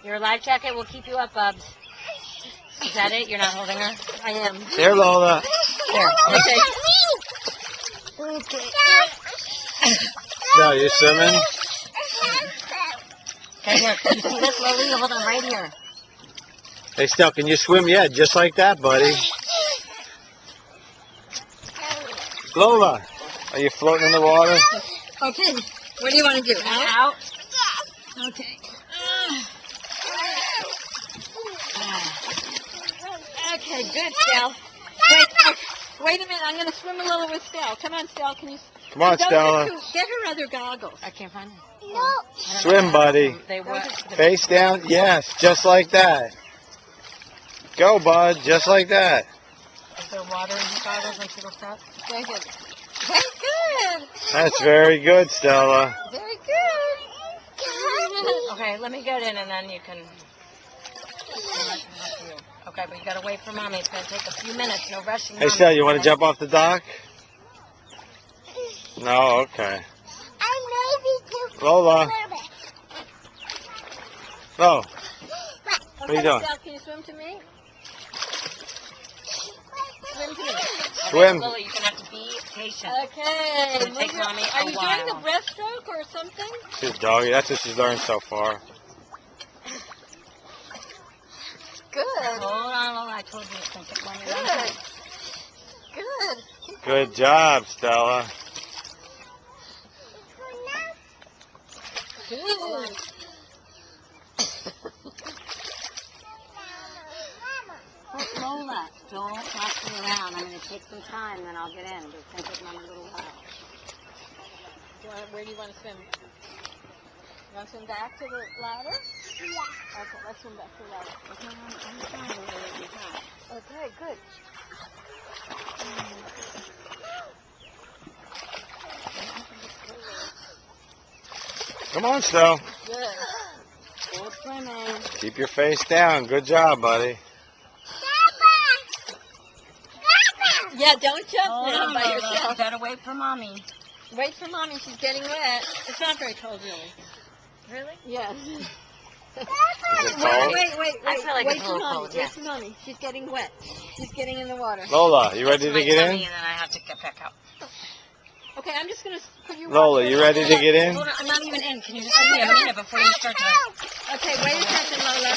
Your life jacket will keep you up, Bubs. Is that it? You're not holding her? I am. There, Lola. There. Okay. Okay. No, you swimming? Okay, here. Can you see this, Lily? Hold on right here. Hey, Stell, can you swim yet? Just like that, buddy. Lola, are you floating in the water? Okay. What do you want to do? Out. Okay. Okay, good, Stell. Wait a minute. I'm going to swim a little with Stell. Come on, Stell. Can you? Come on, Stella. Get her other goggles. I can't find them. No. Swim, buddy. They were. Face down. Yes, just like that. Go, bud. Just like that. Is there water in the goggles when she looks up? Very good. Very good. That's very good, Stella. Very good. Okay, let me get in and then you can. Okay, but you gotta wait for Mommy. It's gonna take a few minutes. No rushing. Hey, Mommy. Stella, you want to jump off the dock? No? Okay. Lola. No. What are you doing? Stell, can you swim to me? Swim to me. Swim. Lily, you're gonna have to be patient. Okay. It's gonna take Mommy Are a you while. doing the breaststroke or something? She's doggy. That's what she's learned so far. Good. Hold on, Lola. I told you it's gonna take Mommy. Good. Good. Good job, Stella. Good. Lola, don't toss me around. I'm gonna take some time, then I'll get in. But it's gonna take Mommy a little while. Where do you want to swim? You want to swim back to the ladder? Yeah. Okay, let's swim back to the ladder. Okay, I'm trying to let you try. Okay, good. Come on, Stella. Good. Good swimming. Keep your face down. Good job, buddy. Yeah, don't jump Hold now on, by Lola. yourself. You gotta wait for Mommy. Wait for Mommy. She's getting wet. It's not very cold, really. Really? Yes. Is it Wait, cold? I feel like wait it's a for little Mommy. cold, Wait yeah. for Mommy. She's getting wet. She's getting in the water. Lola, you ready to My get tummy, in? and then I have to get back out. Okay, I'm just going to put you Lola, you ready to get in? Hold on, I'm not even in. Can you just give me a minute before you start to... Okay, wait a second, Lola.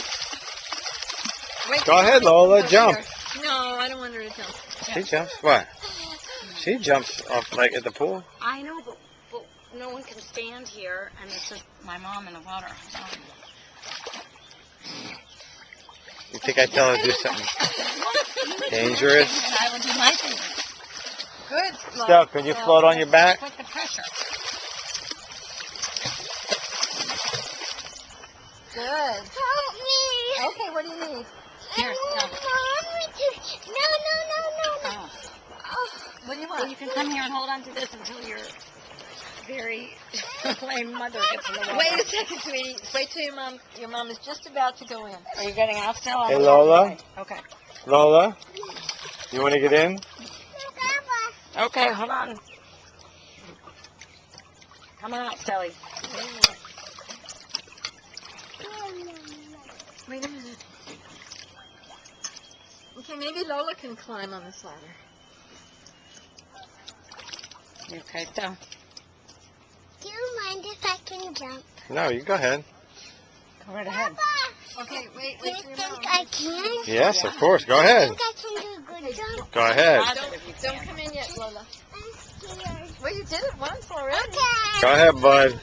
Wait Go till ahead, Mommy Lola, comes jump. here. No, I don't want her to jump. She jumps. What? She jumps off like at the pool. I know, but no one can stand here, and it's just my mom in the water. You think I tell her to do something dangerous? I would do my thing. Good. Steph, can you float on your back? Put the pressure. Good. Help me. Okay, what do you need? Here, No. Oh. What do you Well, want? you can come here and hold on to this until your very lame mother gets in the water. Wait a second, sweetie. Wait till your mom is just about to go in. Are you getting out still? Hey, Lola. Okay. Lola, you want to get in? Okay, hold on. Come on out, Stelly. Wait a minute. Okay, maybe Lola can climb on this ladder. You okay, Stell? Do you mind if I can jump? No, you go ahead. Go right ahead. Okay, wait Do you for your think mom. I can? Yes, of course. Go I ahead. think I can do a good jump. Go ahead. Don't come in yet, Lola. I'm scared. Well, you did it once already. Okay. Go ahead, bud.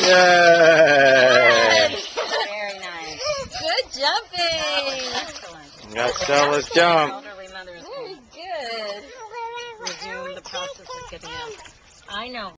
Yay! Very nice. Good jumping. Excellent. Got Stella's jump.